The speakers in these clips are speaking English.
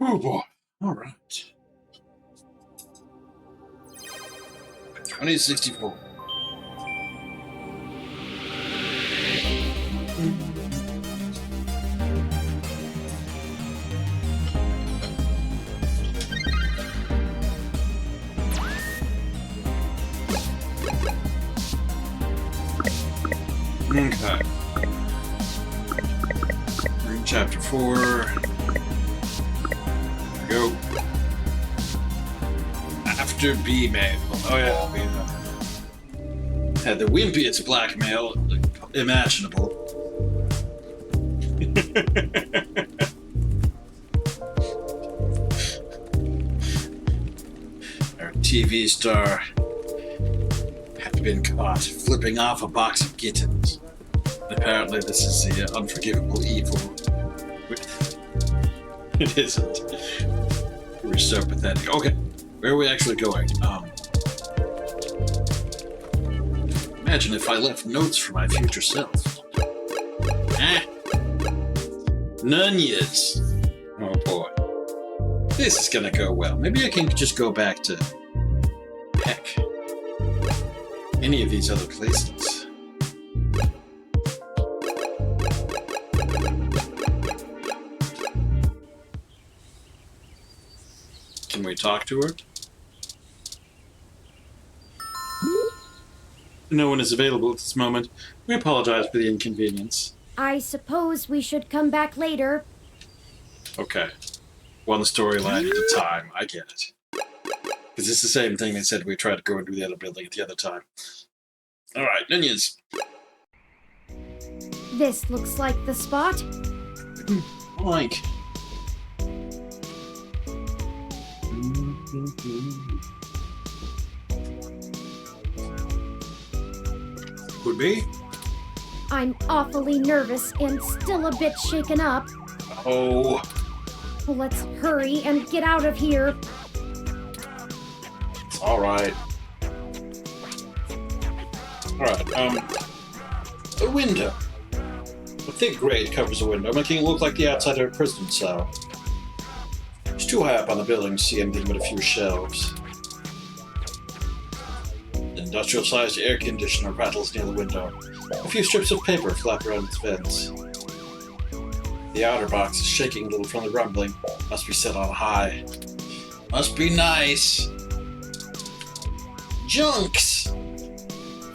Oh boy. All right. 2064. Okay. Read chapter 4. Go. After B-mail. Oh yeah, B-mail. Had the wimpiest blackmail imaginable. Our TV star had been caught flipping off a box of kittens. Apparently this is the unforgivable evil. It isn't. We're so pathetic. Okay, where are we actually going? Imagine if I left notes for my future self. None yet. Oh boy. This is gonna go well. Maybe I can just go back to... heck. Any of these other places. Can we talk to her? No one is available at this moment. We apologize for the inconvenience. I suppose we should come back later. Okay. One storyline at a time. I get it. Because it's the same thing they said we tried to go into the other building at the other time. Alright, Ninians. This looks like the spot. Like. Could be. I'm awfully nervous and still a bit shaken up. Oh. Let's hurry and get out of here. Alright. Alright, a window. A thick grate covers the window, making it look like the outside of a prison cell. It's too high up on the building to see anything but a few shelves. The industrial-sized air conditioner rattles near the window. A few strips of paper flap around its vents. The outer box is shaking a little from the rumbling. Must be set on high. Must be nice. Junks!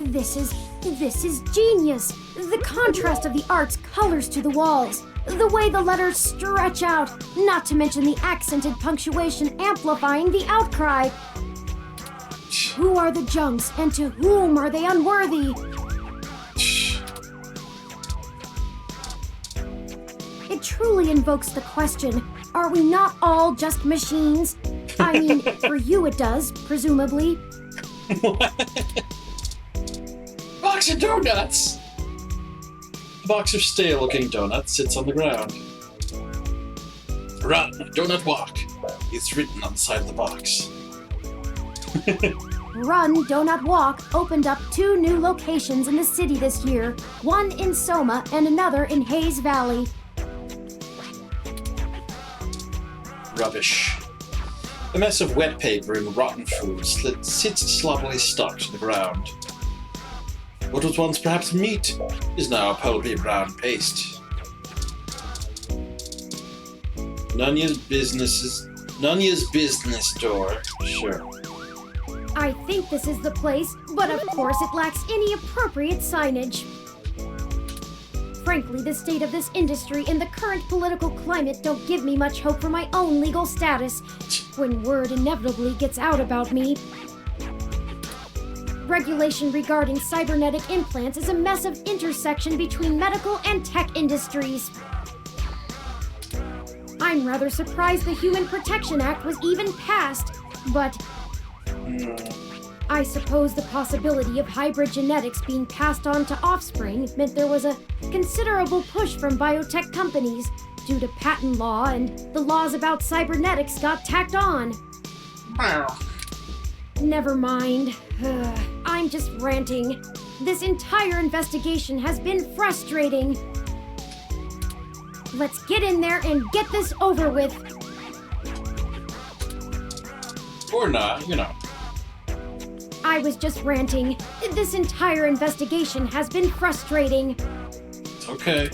This is genius. The contrast of the art's colors to the walls. The way the letters stretch out, not to mention the accented punctuation amplifying the outcry. Who are the junks, and to whom are they unworthy? It truly invokes the question, are we not all just machines? I mean, for you it does, presumably. What? Box of donuts! A box of stale-looking donuts sits on the ground. Run, donut walk. It's written on the side of the box. Run, Donut Walk opened up 2 new locations in the city this year, one in Soma and another in Hayes Valley. Rubbish. A mess of wet paper and rotten food sits sloppily stuck to the ground. What was once perhaps meat is now a pulpy brown paste. Nunya's business door. Sure. I think this is the place, but of course it lacks any appropriate signage. Frankly, the state of this industry and the current political climate don't give me much hope for my own legal status when word inevitably gets out about me. Regulation regarding cybernetic implants is a mess of intersection between medical and tech industries. I'm rather surprised the Human Protection Act was even passed, but I suppose the possibility of hybrid genetics being passed on to offspring meant there was a considerable push from biotech companies due to patent law, and the laws about cybernetics got tacked on. Never mind. I'm just ranting. This entire investigation has been frustrating. Let's get in there and get this over with. Or not, you know. I was just ranting. This entire investigation has been frustrating. It's okay.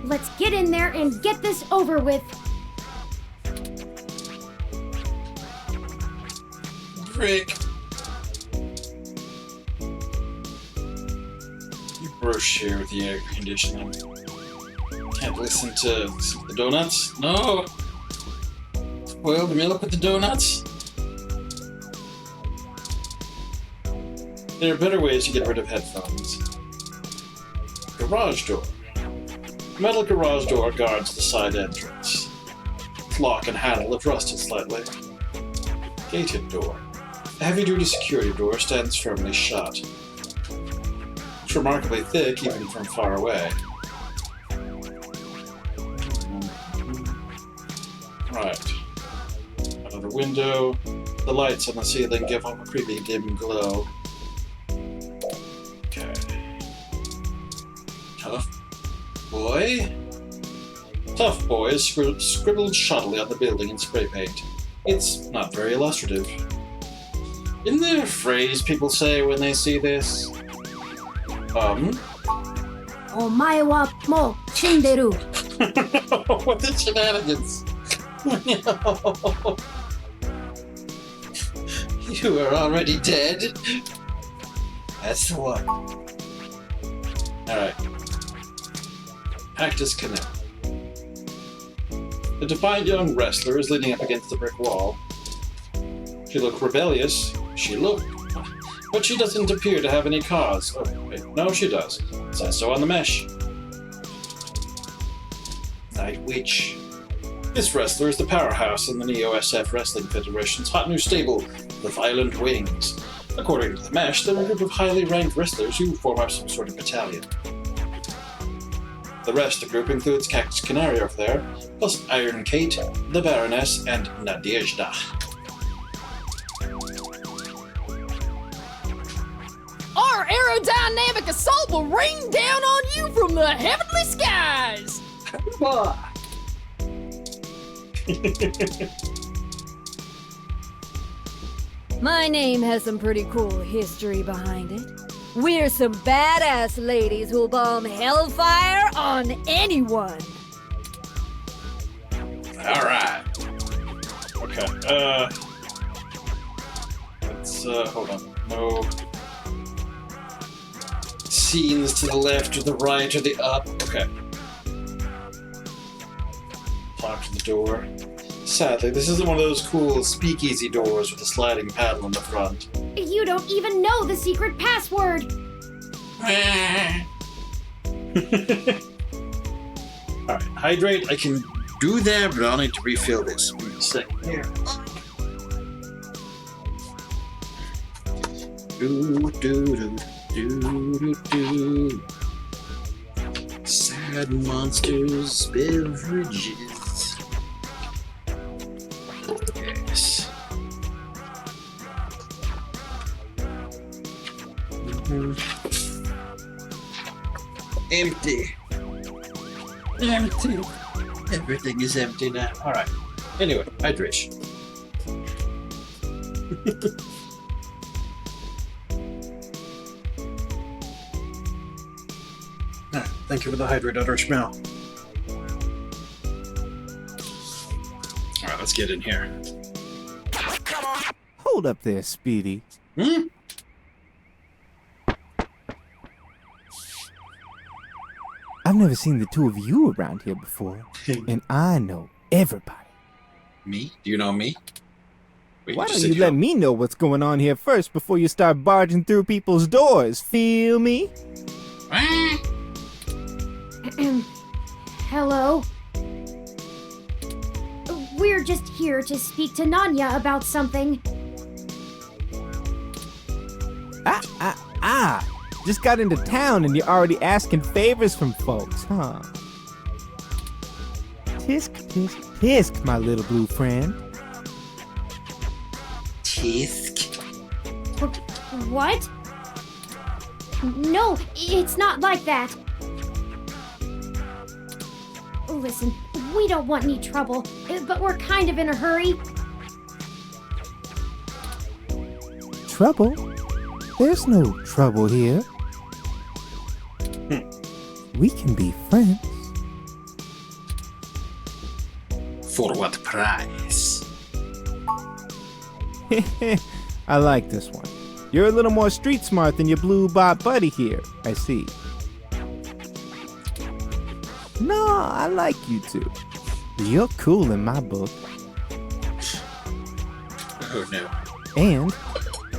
Let's get in there and get this over with. Frick. You brush here with the air conditioning. Can't listen to the donuts? No! Spoil the milk with the donuts? There are better ways to get rid of headphones. Garage door. A metal garage door guards the side entrance. Its lock and handle have rusted slightly. Gated door. A heavy-duty security door stands firmly shut. It's remarkably thick even from far away. Right. Another window. The lights on the ceiling give off a creepy dim glow. Okay. Tough boy? Tough boy is scribbled shoddily on the building in spray paint. It's not very illustrative. Isn't there a phrase people say when they see this? Omae wa mo shinderu. What the shenanigans? No. You are already dead? That's the one. Alright. Cactus Canal. The defiant young wrestler is leaning up against the brick wall. She looked rebellious. But she doesn't appear to have any cause. Oh, wait, no, she does. It says so on the mesh. Night Witch. This wrestler is the powerhouse in the Neo-SF Wrestling Federation's hot new stable, the Violent Wings. According to the mesh, they're a group of highly ranked wrestlers who form up some sort of battalion. The rest of the group includes Cactus Canary over there, plus Iron Kate, the Baroness, and Nadezhda. Our aerodynamic assault will rain down on you from the heavenly skies! My name has some pretty cool history behind it. We're some badass ladies who'll bomb hellfire on anyone. Alright. Okay, let's, hold on. No scenes to the left or the right or the up. Okay. Talk to the door. Sadly, this isn't one of those cool speakeasy doors with a sliding panel in the front. You don't even know the secret password. Alright, hydrate. I can do that, but I'll need to refill this. Give me a second here. Do. Sad monsters, beverages. Yes. Empty. Empty. Everything is empty now. Alright. Anyway, hydration. Thank you for the hydrate, Utter Smell. Alright, let's get in here. Hold up there, Speedy. Hmm? I've never seen the two of you around here before, and I know everybody. Me? Do you know me? Wait, Why just don't you said let me know what's going on here first before you start barging through people's doors? Feel me? Hello? We're just here to speak to Nanya about something. Just got into town and you're already asking favors from folks, huh? Tisk, tisk, tisk, my little blue friend. Tisk. What? No, it's not like that. Listen, we don't want any trouble, but we're kind of in a hurry. trouble. There's no trouble here. We can be friends. For what price? I like this one. You're a little more street smart than your blue bot buddy here, I see. No, I like you two. You're cool in my book. Oh no. And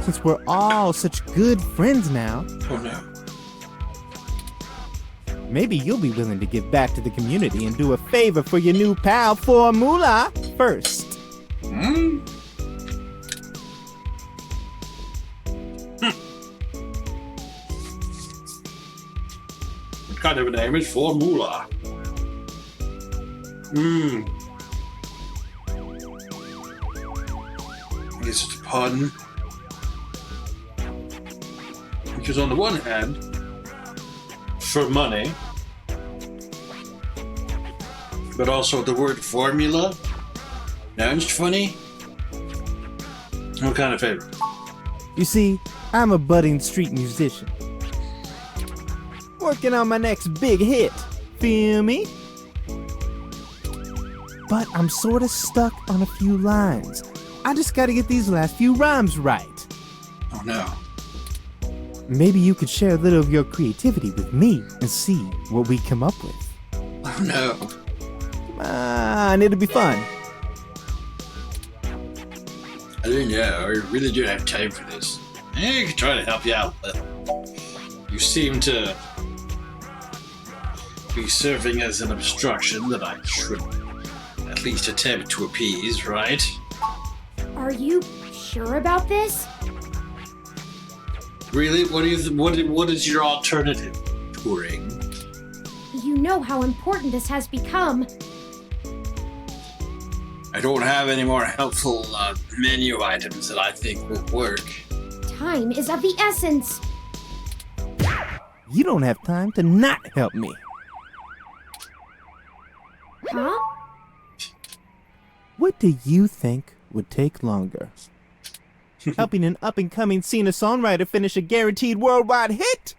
since we're all such good friends now, Oh no. maybe you'll be willing to give back to the community and do a favor for your new pal Formula first. What kind of a name is Formula? Is it a pun? Because on the one hand, for money, but also the word formula sounds funny. What kind of favor? You see, I'm a budding street musician. Working on my next big hit. Feel me? But I'm sorta stuck on a few lines. I just gotta get these last few rhymes right. Oh no. Maybe you could share a little of your creativity with me and see what we come up with. Oh no. Come on, it'll be fun. I don't know. I really don't have time for this. I can try to help you out, but you seem to be serving as an obstruction that I should at least attempt to appease, right? Are you sure about this? Really? What is your alternative? Touring? You know how important this has become. I don't have any more helpful menu items that I think will work. Time is of the essence. You don't have time to not help me. Huh? What do you think would take longer? Helping an up-and-coming singer-songwriter finish a guaranteed worldwide hit?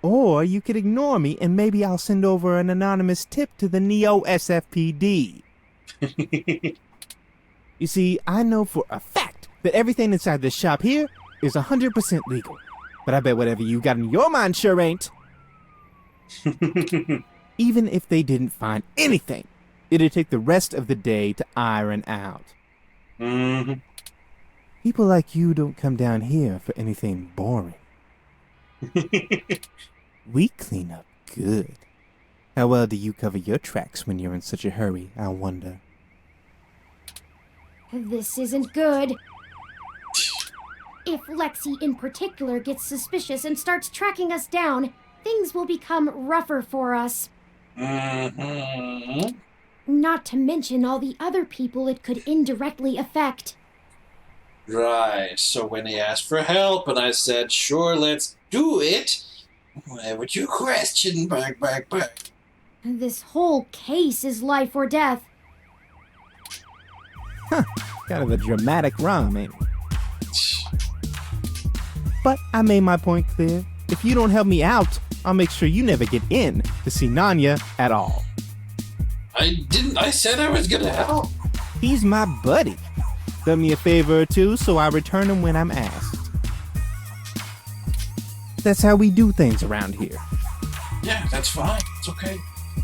Or you could ignore me and maybe I'll send over an anonymous tip to the Neo SFPD. You see, I know for a fact that everything inside this shop here is 100% legal. But I bet whatever you got in your mind sure ain't. Even if they didn't find anything, it'd take the rest of the day to iron out. Mm-hmm. People like you don't come down here for anything boring. We clean up good. How well do you cover your tracks when you're in such a hurry, I wonder? This isn't good. If Lexi in particular gets suspicious and starts tracking us down, things will become rougher for us. Mm-hmm. Not to mention all the other people it could indirectly affect. Right, so when he asked for help and I said, sure, let's do it, why would you question back? This whole case is life or death. Kind of a dramatic rhyme, ain't it? But I made my point clear. If you don't help me out, I'll make sure you never get in to see Nanya at all. I said I was gonna help. He's my buddy. Done me a favor or two, so I return him when I'm asked. That's how we do things around here. Yeah, that's fine. It's okay.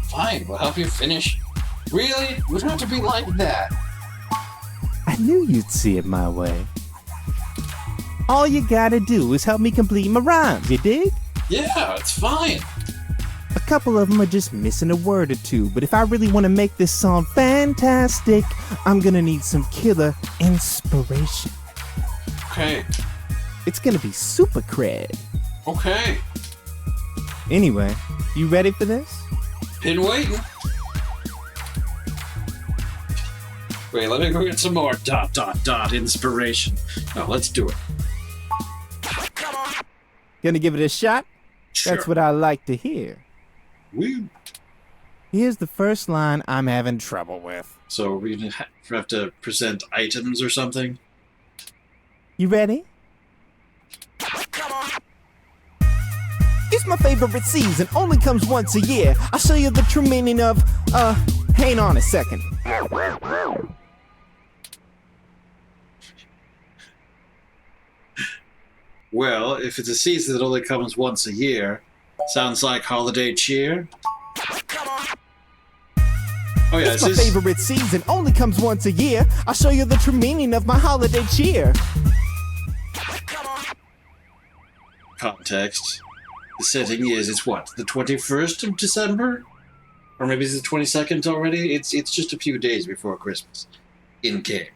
Fine, we'll help you finish. Really? We don't have to be like that. I knew you'd see it my way. All you gotta do is help me complete my rhymes, you dig? Yeah, it's fine. A couple of them are just missing a word or two, but if I really want to make this song fantastic, I'm gonna need some killer inspiration. Okay. It's gonna be super cred. Okay. Anyway, you ready for this? Been waiting. Wait, let me go get some more ... inspiration. No, let's do it. Gonna give it a shot? Sure. That's what I like to hear. Woo. Here's the first line I'm having trouble with. So we have to present items or something? You ready? It's my favorite season, only comes once a year. I'll show you the true meaning of, hang on a second. Well, if it's a season that only comes once a year, sounds like holiday cheer. Oh yeah, It's my favorite season, only comes once a year. I'll show you the true meaning of my holiday cheer. Context. The setting is, it's what, the 21st of December? Or maybe it's the 22nd already? It's just a few days before Christmas. In game.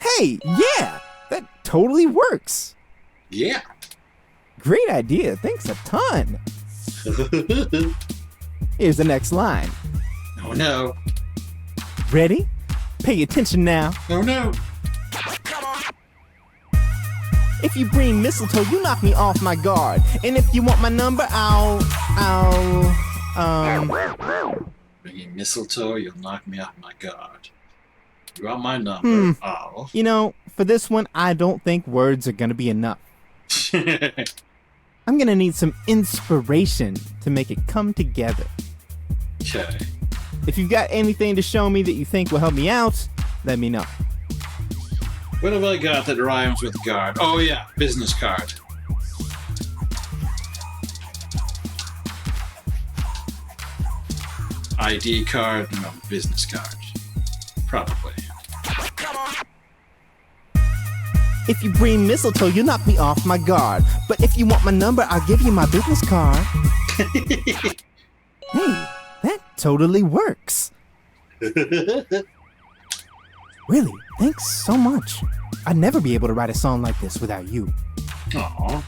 Hey, yeah, that totally works. Yeah. Great idea, thanks a ton. Here's the next line. Oh no. Ready? Pay attention now. Oh no. If you bring mistletoe, you knock me off my guard. And if you want my number, Bringing mistletoe, you'll knock me off my guard. You want my number? Oh. You know, for this one, I don't think words are gonna be enough. I'm gonna need some inspiration to make it come together. Okay. If you've got anything to show me that you think will help me out, let me know. What have I got that rhymes with guard? Oh yeah, business card. ID card? No, business card. Probably. If you bring mistletoe, you knock me off my guard. But if you want my number, I'll give you my business card. Hey, that totally works. Really, thanks so much. I'd never be able to write a song like this without you. Aw.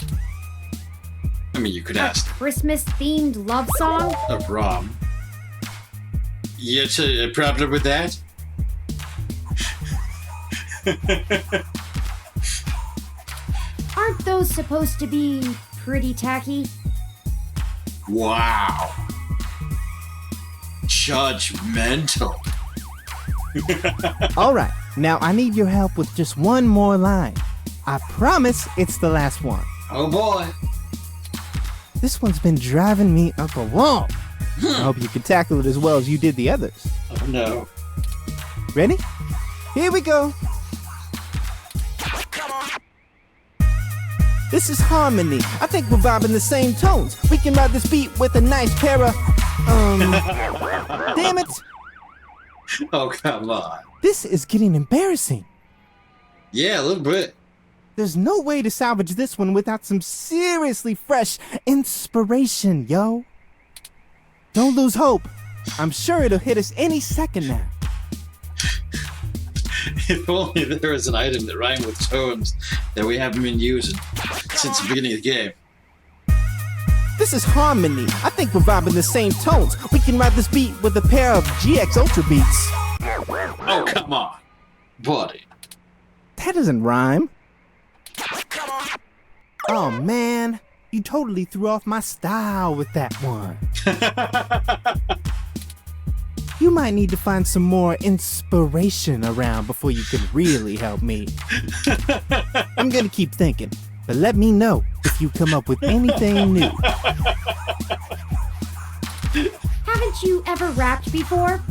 I mean, you could A ask Christmas-themed love song? of Rob. You a problem with that? Aren't those supposed to be pretty tacky? Wow. Judgmental. All right, now I need your help with just one more line. I promise it's the last one. Oh boy. This one's been driving me up a wall. I hope you can tackle it as well as you did the others. Oh no. Ready? Here we go. This is harmony. I think we're vibing the same tones. We can ride this beat with a nice pair of, damn it. Oh, come on. This is getting embarrassing. Yeah, a little bit. There's no way to salvage this one without some seriously fresh inspiration, yo. Don't lose hope. I'm sure it'll hit us any second now. If only there was an item that rhymed with tones that we haven't been using since the beginning of the game. This is harmony. I think we're vibing the same tones. We can ride this beat with a pair of GX Ultra beats. Oh, come on, buddy. That doesn't rhyme. Oh man, you totally threw off my style with that one. You might need to find some more inspiration around before you can really help me. I'm gonna keep thinking, but let me know if you come up with anything new. Haven't you ever rapped before?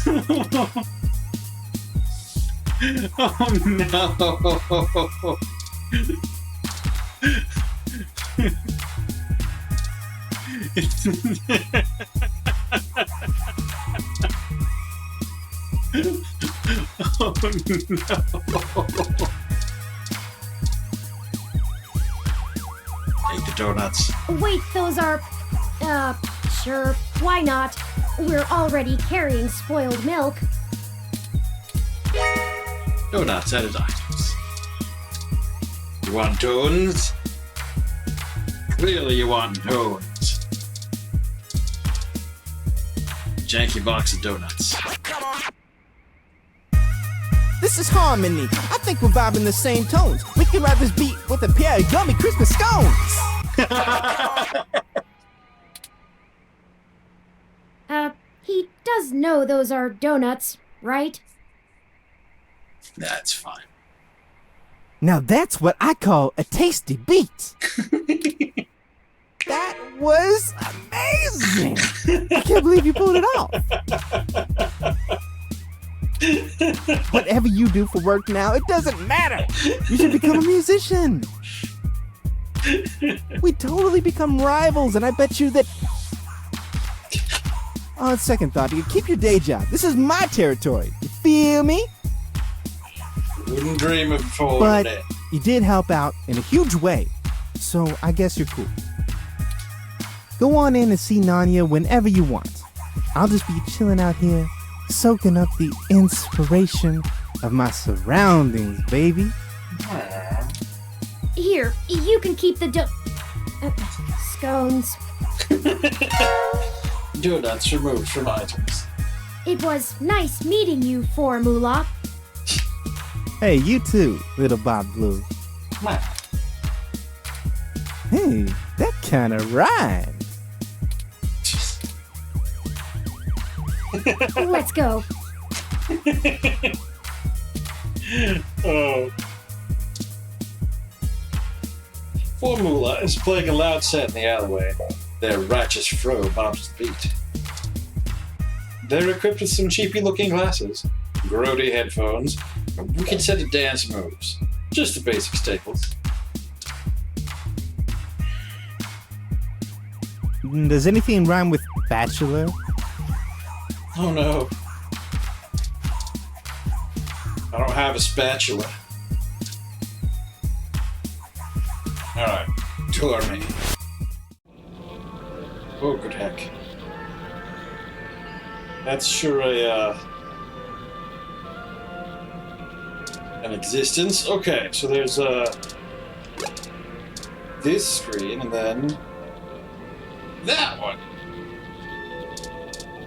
Oh no. Oh no. Take the donuts. Wait, those are... sure, why not? We're already carrying spoiled milk. Donuts added items. You want tones? Clearly you want tones. Janky box of donuts. This is harmony. I think we're vibing the same tones. We can ride this beat with a pair of yummy Christmas scones. He does know those are donuts, right? That's fine. Now that's what I call a tasty beat. That was amazing. I can't believe you pulled it off. Whatever you do for work now, it doesn't matter. You should become a musician. We totally become rivals, and I bet you that... On second thought, you keep your day job. This is my territory. You feel me? Wouldn't dream of before But today. you did help out in a huge way, so I guess you're cool. Go on in and see Nanya whenever you want. I'll just be chilling out here, soaking up the inspiration of my surroundings, baby. Here, you can keep the scones. Donuts removed from items. It was nice meeting you, Formula. Hey, you too, little Bob Blue. Hey, that kind of rhymes. Let's go. Oh. Formula is playing a loud set in the alleyway. Their righteous fro bobs the beat. They're equipped with some cheapy-looking glasses, grody headphones, a wicked set of dance moves. Just the basic staples. Does anything rhyme with bachelor? Oh no. I don't have a spatula. Alright, tour me. Oh, good heck. That's sure an existence. Okay, so there's this screen and then that one.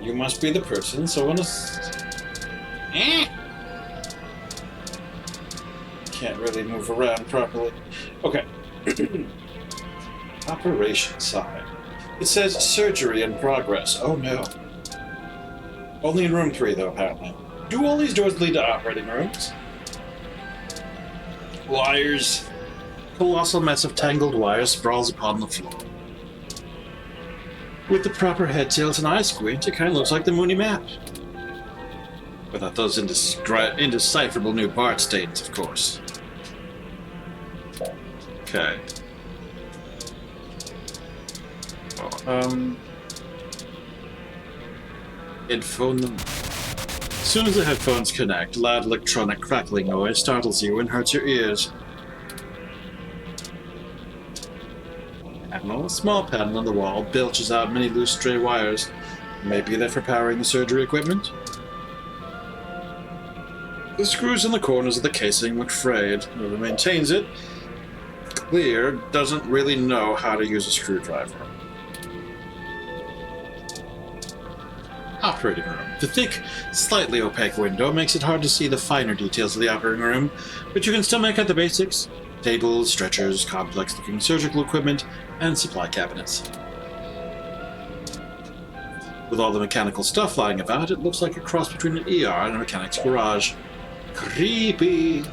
You must be the person, so on can't really move around properly. Okay. Operation side. It says surgery in progress. Oh no. Only in room 3 though, apparently. Do all these doors lead to operating rooms? Wires. Colossal mess of tangled wires sprawls upon the floor. With the proper head tilt and eye squint, it kind of looks like the Mooney map. Without those indecipherable new part statements, of course. Okay. Headphone them. As soon as the headphones connect, loud electronic crackling noise startles you and hurts your ears. A small panel on the wall belches out many loose stray wires. Maybe they're for powering the surgery equipment? The screws in the corners of the casing look frayed. Whoever maintains it, clear, doesn't really know how to use a screwdriver. Operating room. The thick, slightly opaque window makes it hard to see the finer details of the operating room, but you can still make out the basics. Tables, stretchers, complex-looking surgical equipment, and supply cabinets. With all the mechanical stuff lying about, it looks like a cross between an ER and a mechanic's garage. Creepy!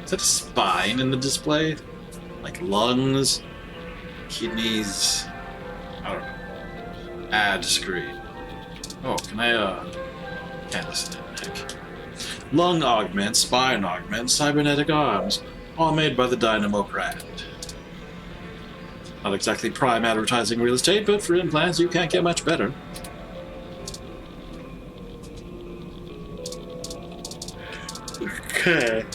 Is that a spine in the display? Like lungs? Kidneys? I don't know. Add screen. Oh, can I, can't listen to that, heck. Lung augment, spine augment, cybernetic arms, all made by the Dynamo brand. Not exactly prime advertising real estate, but for implants you can't get much better. Okay.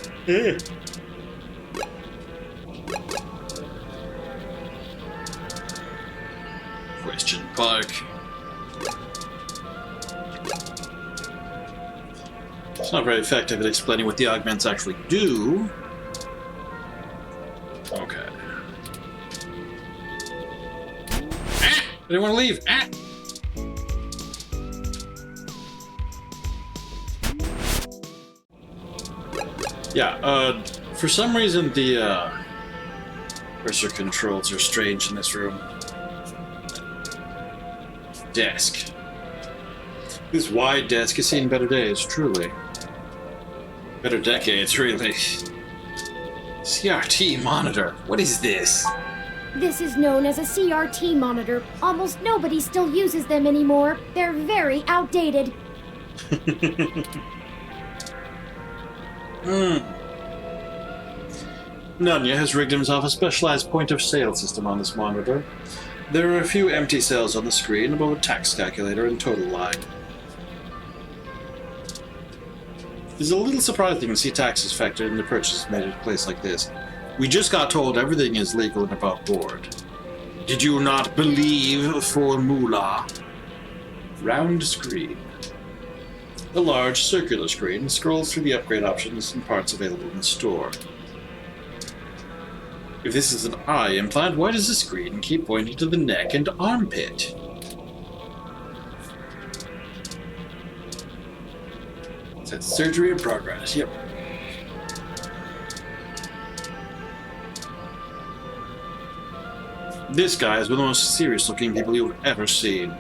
Question Park. It's not very effective at explaining what the augments actually do. Okay. Ah! I didn't want to leave. Ah! Yeah, for some reason the cursor controls are strange in this room. desk. This wide desk has seen better days, truly. Better decades, really. CRT monitor. What is this? This is known as a CRT monitor. Almost nobody still uses them anymore. They're very outdated. Nunya has rigged himself a specialized point-of-sale system on this monitor. There are a few empty cells on the screen above a tax calculator and total line. It's a little surprising to see taxes factored into purchases made at a place like this. We just got told everything is legal and above board. Did you not believe formula? Round screen. A large circular screen scrolls through the upgrade options and parts available in the store. If this is an eye implant, why does the screen keep pointing to the neck and armpit? It says surgery in progress, yep. This guy is one of the most serious-looking people you've ever seen.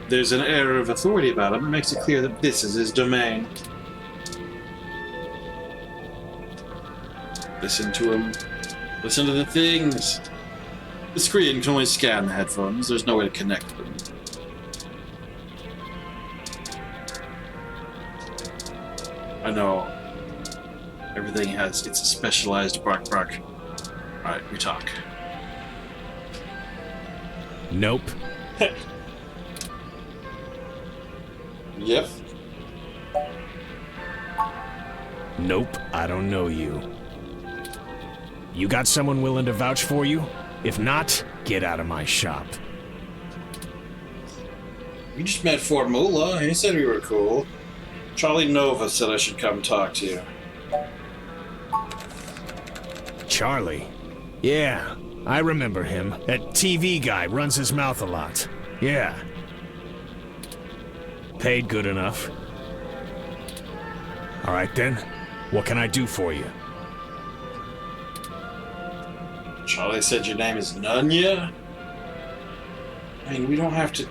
There's an air of authority about him that makes it clear that this is his domain. Listen to him. Listen to the things. The screen can only scan the headphones. There's no way to connect them. I know. Everything has its specialized bark. Alright, we talk. Nope. Yep. Nope, I don't know you. You got someone willing to vouch for you? If not, get out of my shop. We just met Formula. He said we were cool. Charlie Nova said I should come talk to you. Charlie? Yeah, I remember him. That TV guy runs his mouth a lot. Yeah. Paid good enough. Alright then, what can I do for you? Charlie said your name is Nunya? I mean, we don't have to...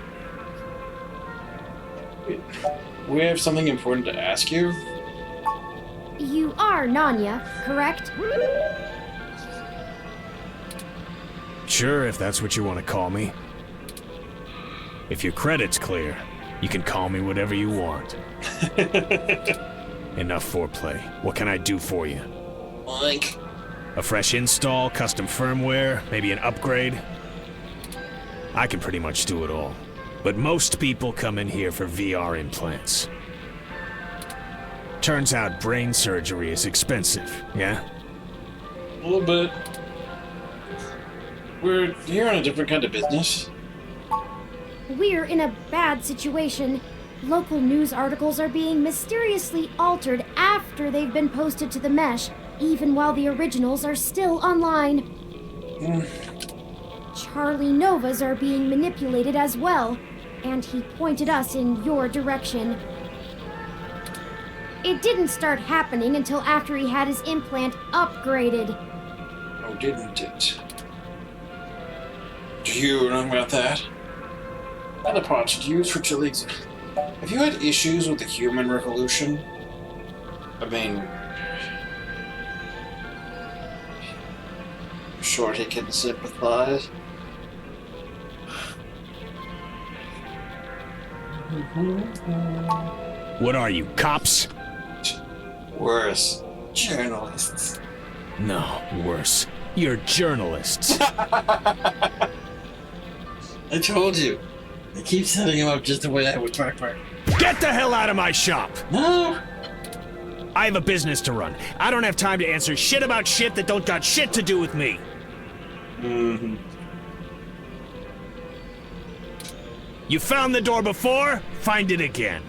We have something important to ask you? You are Nanya, correct? Sure, if that's what you want to call me. If your credit's clear, you can call me whatever you want. Enough foreplay. What can I do for you? Mike. A fresh install, custom firmware, maybe an upgrade? I can pretty much do it all. But most people come in here for VR implants. Turns out brain surgery is expensive, yeah? A little bit. We're here on a different kind of business. We're in a bad situation. Local news articles are being mysteriously altered after they've been posted to the mesh, even while the originals are still online. Charlie Novas are being manipulated as well, and he pointed us in your direction. It didn't start happening until after he had his implant upgraded. Oh, didn't it? Do you know about that? Other parts used for chilies. Have you had issues with the human revolution? I mean... I'm sure he can sympathize. What are you, cops? Worse. Journalists. No, worse. You're journalists. I told you. They keep setting him up just the way I would bark. Get the hell out of my shop! No! I have a business to run. I don't have time to answer shit about shit that don't got shit to do with me. Mm-hmm. You found the door before? Find it again.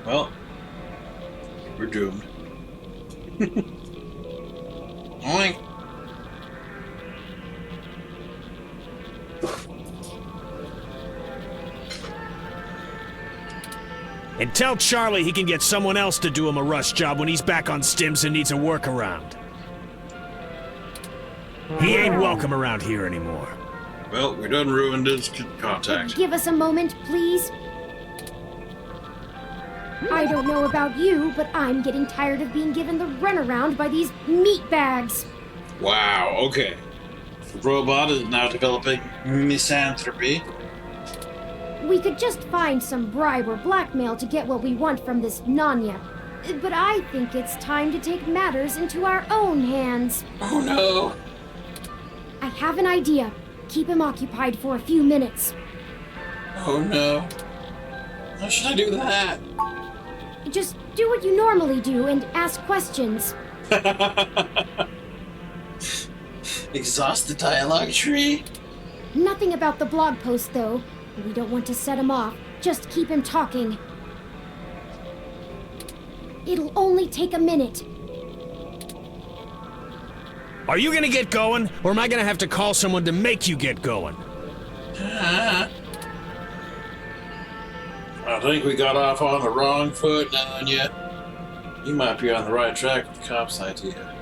Well, we're doomed. Oink. And tell Charlie he can get someone else to do him a rush job when he's back on stims and needs a workaround. He ain't welcome around here anymore. Well, we done ruined his contact. Give us a moment, please. I don't know about you, but I'm getting tired of being given the runaround by these meat bags. Wow, okay. The robot is now developing misanthropy. We could just find some bribe or blackmail to get what we want from this Nanya. But I think it's time to take matters into our own hands. Oh no! I have an idea. Keep him occupied for a few minutes. Oh no. How should I do that? Just do what you normally do and ask questions. Exhaust the dialogue tree? Nothing about the blog post, though. We don't want to set him off. Just keep him talking. It'll only take a minute. Are you gonna get going, or am I gonna have to call someone to make you get going? I think we got off on the wrong foot, Nanya. You might be on the right track with the cops' idea.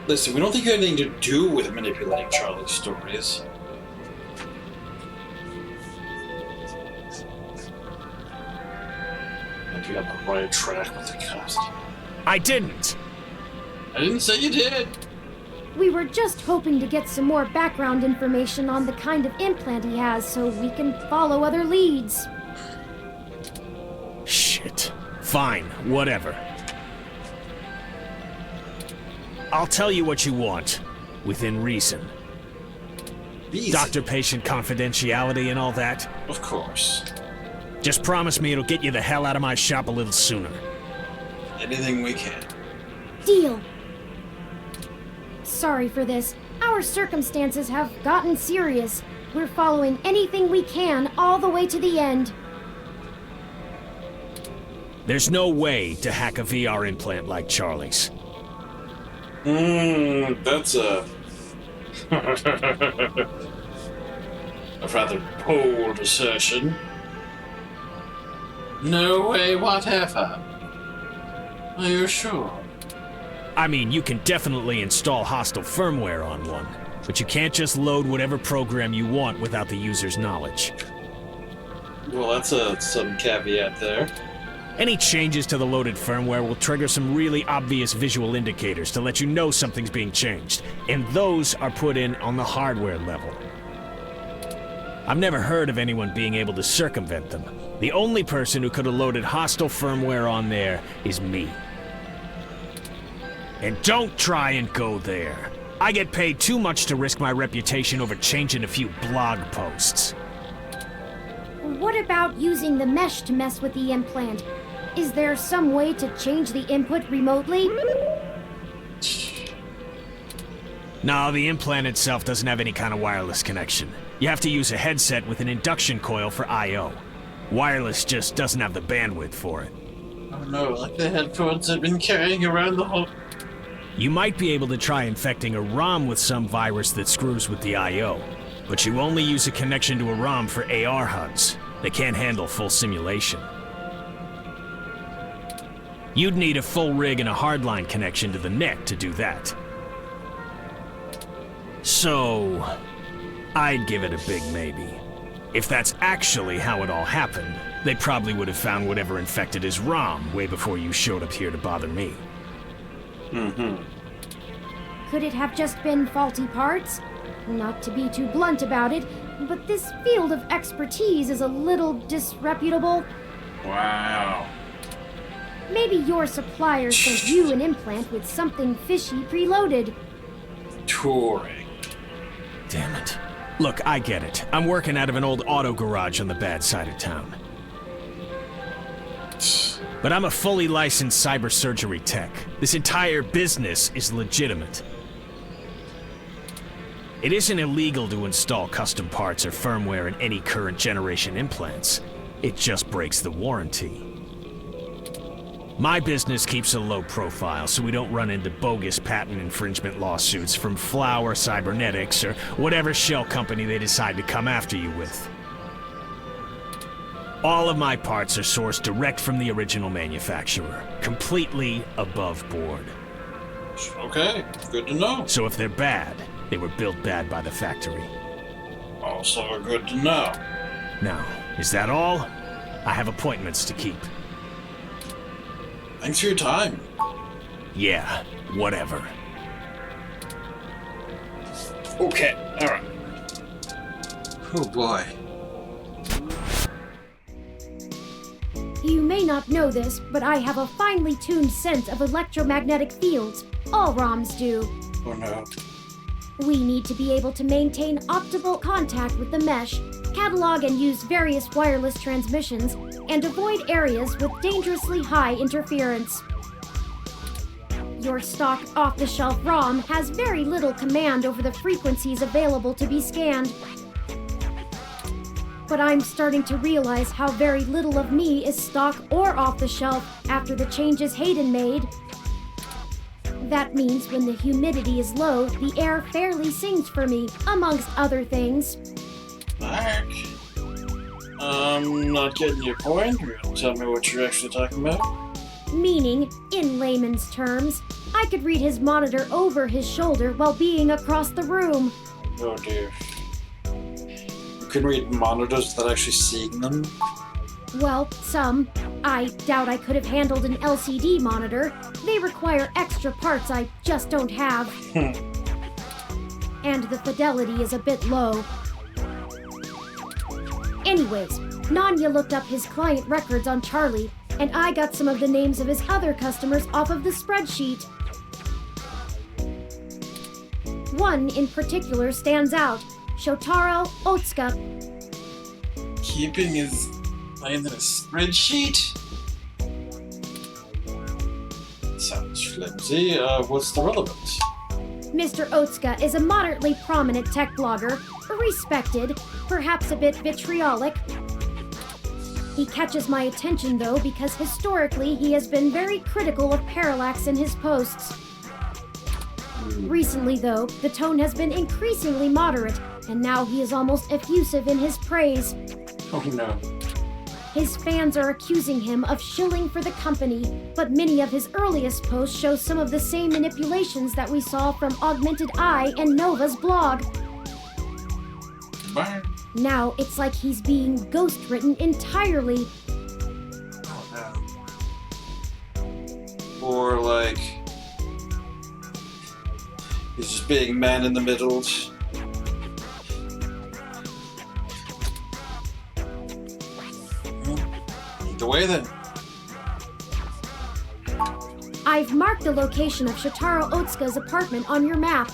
Listen, we don't think you have anything to do with manipulating Charlie's stories. Might be on the right track with the cops. I didn't. I didn't say you did. We were just hoping to get some more background information on the kind of implant he has so we can follow other leads. Shit. Fine, whatever. I'll tell you what you want, within reason. Easy. Doctor-patient confidentiality and all that. Of course. Just promise me it'll get you the hell out of my shop a little sooner. Anything we can. Deal. Sorry for this. Our circumstances have gotten serious. We're following anything we can all the way to the end. There's no way to hack a VR implant like Charlie's. That's a... a rather bold assertion. No way whatever. Are you sure? I mean, you can definitely install hostile firmware on one, but you can't just load whatever program you want without the user's knowledge. Well, that's some caveat there. Any changes to the loaded firmware will trigger some really obvious visual indicators to let you know something's being changed, and those are put in on the hardware level. I've never heard of anyone being able to circumvent them. The only person who could have loaded hostile firmware on there is me. And don't try and go there. I get paid too much to risk my reputation over changing a few blog posts. What about using the mesh to mess with the implant? Is there some way to change the input remotely? No, the implant itself doesn't have any kind of wireless connection. You have to use a headset with an induction coil for I/O. Wireless just doesn't have the bandwidth for it. Oh no, like the headphones I've been carrying around the whole... You might be able to try infecting a ROM with some virus that screws with the I/O, but you only use a connection to a ROM for AR HUDs. They can't handle full simulation. You'd need a full rig and a hardline connection to the NEC to do that. So, I'd give it a big maybe. If that's actually how it all happened, they probably would have found whatever infected his ROM way before you showed up here to bother me. Could it have just been faulty parts? Not to be too blunt about it, but this field of expertise is a little disreputable. Wow. Maybe your supplier sent you an implant with something fishy preloaded. Touring. Damn it. Look, I get it. I'm working out of an old auto garage on the bad side of town. But I'm a fully licensed cyber surgery tech. This entire business is legitimate. It isn't illegal to install custom parts or firmware in any current generation implants. It just breaks the warranty. My business keeps a low profile so we don't run into bogus patent infringement lawsuits from Flower Cybernetics or whatever shell company they decide to come after you with. All of my parts are sourced direct from the original manufacturer, completely above board. Okay, good to know. So if they're bad, they were built bad by the factory. Also good to know. Now, is that all? I have appointments to keep. Thanks for your time. Yeah, whatever. Okay, alright. Oh boy. You may not know this, but I have a finely tuned sense of electromagnetic fields. All ROMs do. Oh no. We need to be able to maintain optimal contact with the mesh, catalog and use various wireless transmissions, and avoid areas with dangerously high interference. Your stock off-the-shelf ROM has very little command over the frequencies available to be scanned. But I'm starting to realize how very little of me is stock or off-the-shelf after the changes Hayden made. That means when the humidity is low, the air fairly sings for me, amongst other things. Mark? I'm not getting your point. You're gonna tell me what you're actually talking about? Meaning, in layman's terms, I could read his monitor over his shoulder while being across the room. Oh dear. You can read monitors without actually seeing them? Well, some. I doubt I could have handled an LCD monitor. They require extra parts I just don't have. And the fidelity is a bit low. Anyways, Nanya looked up his client records on Charlie, and I got some of the names of his other customers off of the spreadsheet. One in particular stands out, Shotaro Otsuka. Keeping his name in a spreadsheet? Sounds flimsy. What's the relevance? Mr. Otsuka is a moderately prominent tech blogger, respected, perhaps a bit vitriolic. He catches my attention though because historically he has been very critical of Parallax in his posts. Recently though, the tone has been increasingly moderate, and now he is almost effusive in his praise. Oh no. His fans are accusing him of shilling for the company, but many of his earliest posts show some of the same manipulations that we saw from Augmented Eye and Nova's blog. Bye. Now it's like he's being ghost-written entirely. Oh no. Or like... he's just being man-in-the-middle. Either way then. I've marked the location of Shotaro Otsuka's apartment on your map.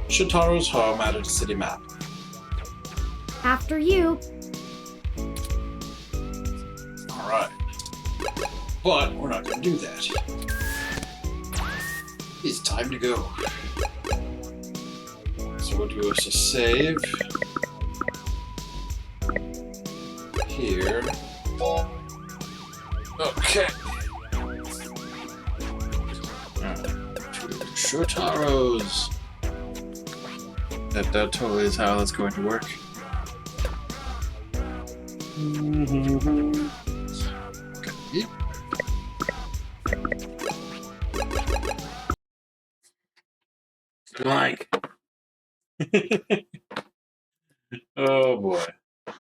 Shitaro's home added a city map. After you. Alright. But we're not gonna do that. It's time to go. So we'll do is to save. Here. Okay. Shotaro's. That totally is how that's going to work. Okay. Like.